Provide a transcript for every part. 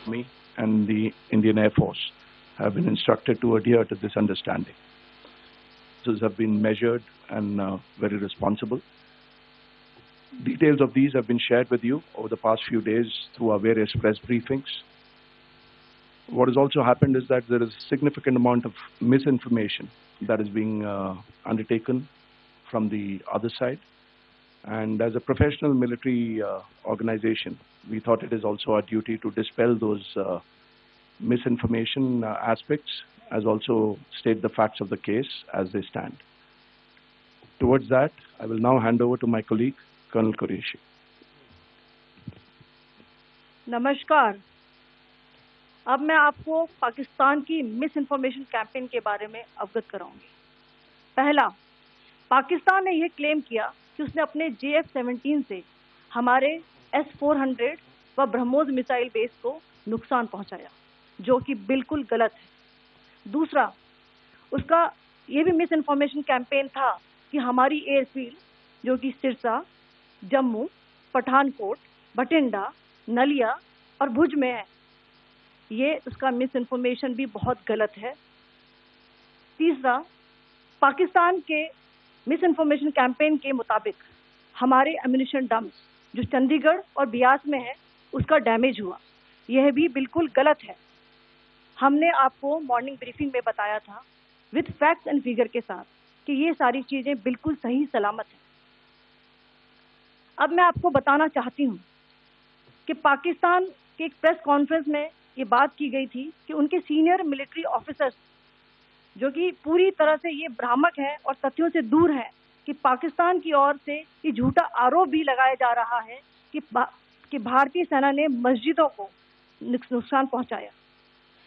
Army and the Indian Air Force have been instructed to adhere to this understanding. These have been measured and very responsible. Details of these have been shared with you over the past few days through our various press briefings. What has also happened is that there is a significant amount of misinformation that is being undertaken from the other side. And as a professional military organization, we thought it is also our duty to dispel those misinformation aspects, as also state the facts of the case as they stand. Towards that, I will now hand over to my colleague, Colonel Qureshi. नमस्कार। अब मैं आपको पाकिस्तान की miss information campaign के बारे में अवगत कराऊंगी। पहला, पाकिस्तान ने यह क्लेम किया कि उसने अपने JF-17 से हमारे S-400 व ब्रह्मोस मिसाइल बेस को नुकसान पहुंचाया, जो कि बिल्कुल गलत है। दूसरा, उसका ये भी मिस इन्फॉर्मेशन कैंपेन था कि हमारी एयरफील्ड, जो कि सिरसा, जम्मू, पठानकोट, बठिंडा, नलिया और भुज में है, ये उसका मिस इन्फॉर्मेशन भी बहुत गलत है। तीसरा, पाकिस्तान के मिस इन्फॉर्मेशन कैंपेन के मुताबिक हमारे एम्यूनिशन डम्प्स जो चंडीगढ़ और बियास में है, उसका डैमेज हुआ, यह भी बिल्कुल गलत है। हमने आपको मॉर्निंग ब्रीफिंग में बताया था विद फैक्ट्स एंड फिगर के साथ कि ये सारी चीज़ें बिल्कुल सही सलामत हैं। अब मैं आपको बताना चाहती हूँ कि पाकिस्तान के एक प्रेस कॉन्फ्रेंस में ये बात की गई थी कि उनके सीनियर मिलिट्री ऑफिसर्स, जो कि पूरी तरह से ये भ्रामक है और तथ्यों से दूर है, कि पाकिस्तान की ओर से ये झूठा आरोप भी लगाया जा रहा है कि भारतीय सेना ने मस्जिदों को नुकसान पहुंचाया।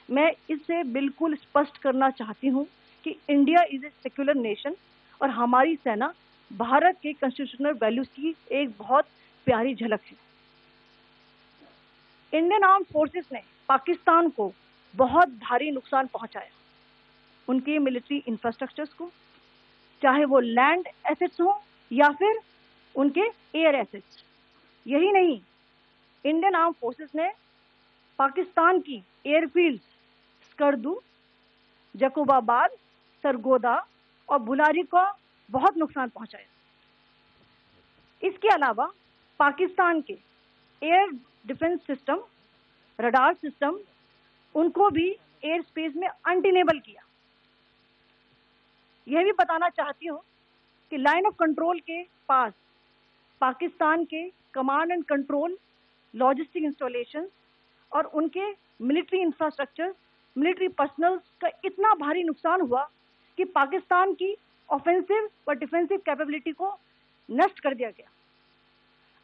मैं इससे बिल्कुल स्पष्ट करना चाहती हूं कि India is a secular nation और हमारी सेना भारत के कॉन्स्टिट्यूशनल वैल्यूज की एक बहुत प्यारी झलक है। इंडियन आर्म फोर्सेस ने पाकिस्तान को बहुत भारी नुकसान पहुंचाया, उनके मिलिट्री इंफ्रास्ट्रक्चर्स को, चाहे वो लैंड एसेट्स हो या फिर उनके एयर एसेट्स। यही नहीं, इंडियन आर्म फोर्सेस ने पाकिस्तान की एयरफील्ड स्कर्दू, जकोबाबाद, सरगोदा और बुलारी को बहुत नुकसान पहुंचाया। इसके अलावा पाकिस्तान के air defence system, radar system, उनको भी एयर स्पेस में अनडिनेबल किया। यह भी बताना चाहती हूँ कि लाइन ऑफ कंट्रोल के पास पाकिस्तान के command and control, logistic installation और उनके मिलिट्री इंफ्रास्ट्रक्चर, मिलिट्री पर्सनल का इतना भारी नुकसान हुआ कि पाकिस्तान की ऑफेंसिव व डिफेंसिव कैपेबिलिटी को नष्ट कर दिया गया।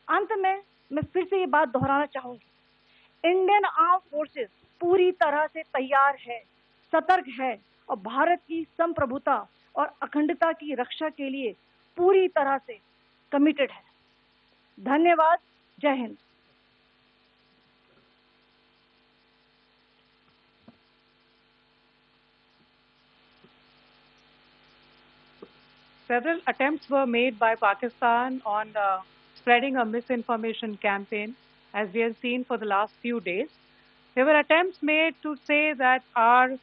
अंत में मैं फिर से ये बात दोहराना चाहूंगी, इंडियन आर्म फोर्सेस पूरी तरह से तैयार है, सतर्क है और भारत की संप्रभुता और अखंडता की रक्षा के लिए पूरी तरह से कमिटेड है। धन्यवाद। जय Hind. Several attempts were made by Pakistan on spreading a misinformation campaign, as we have seen for the last few days. There were attempts made to say that our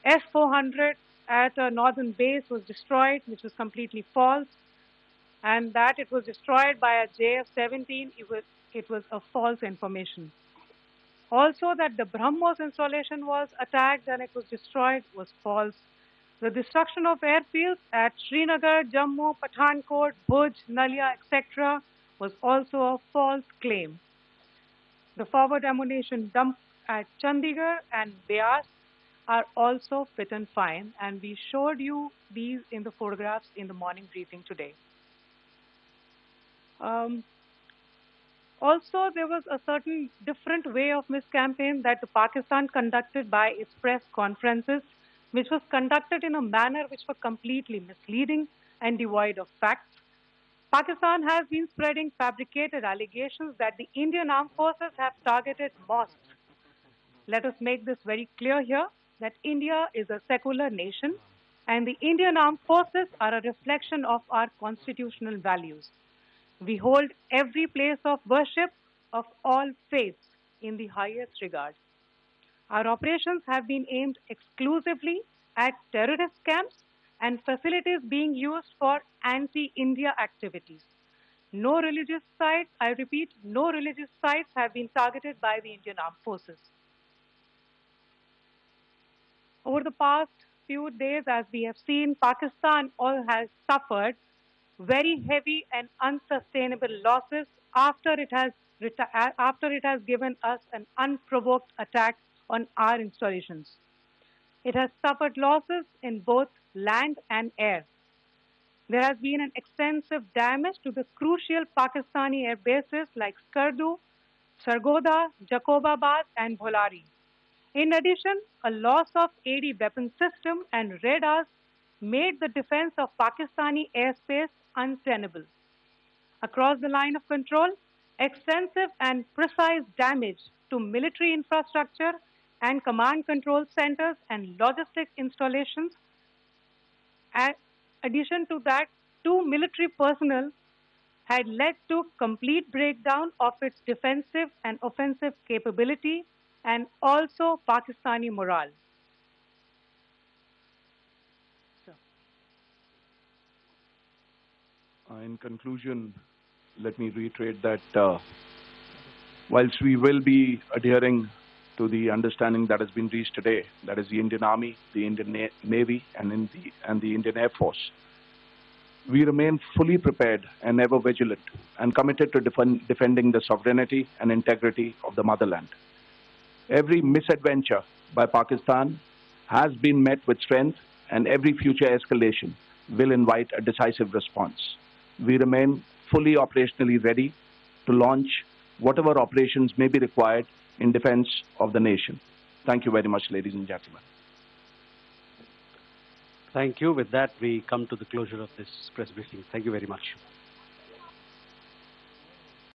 S-400 at a northern base was destroyed, which was completely false, and that it was destroyed by a JF-17, it was a false information. Also, that the BrahMos installation was attacked and it was destroyed was false. The destruction of airfields at Srinagar, Jammu, Pathankot, Bhuj, Nalia, etc. was also a false claim. The forward ammunition dump at Chandigarh and Beas are also fit and fine, and we showed you these in the photographs in the morning briefing today. Also, there was a certain different way of miscampaign that the Pakistan conducted by its press conferences, which was conducted in a manner which was completely misleading and devoid of facts. Pakistan has been spreading fabricated allegations that the Indian armed forces have targeted mosques. Let us make this very clear here, that India is a secular nation and the Indian armed forces are a reflection of our constitutional values. We hold every place of worship of all faiths in the highest regard. Our operations have been aimed exclusively at terrorist camps and facilities being used for anti-India activities. No religious sites, I repeat, no religious sites have been targeted by the Indian Armed Forces. Over the past few days, as we have seen, Pakistan has suffered very heavy and unsustainable losses after it has given us an unprovoked attack on our installations. It has suffered losses in both land and air. There has been an extensive damage to the crucial Pakistani air bases like Skardu, Sargodha, Jacobabad, and Bholari. In addition, a loss of AD weapon system and radars made the defense of Pakistani airspace untenable. Across the line of control, extensive and precise damage to military infrastructure and command control centers and logistics installations. In addition to that, 2 military personnel had led to complete breakdown of its defensive and offensive capability and also Pakistani morale. In conclusion, let me reiterate that whilst we will be adhering to the understanding that has been reached today, that is the Indian Army, the Indian Navy, and the Indian Air Force, we remain fully prepared and ever vigilant and committed to defending the sovereignty and integrity of the motherland. Every misadventure by Pakistan has been met with strength, and every future escalation will invite a decisive response. We remain fully operationally ready to launch whatever operations may be required in defense of the nation. Thank you very much, ladies and gentlemen. Thank you. With that, we come to the closure of this press briefing. Thank you very much.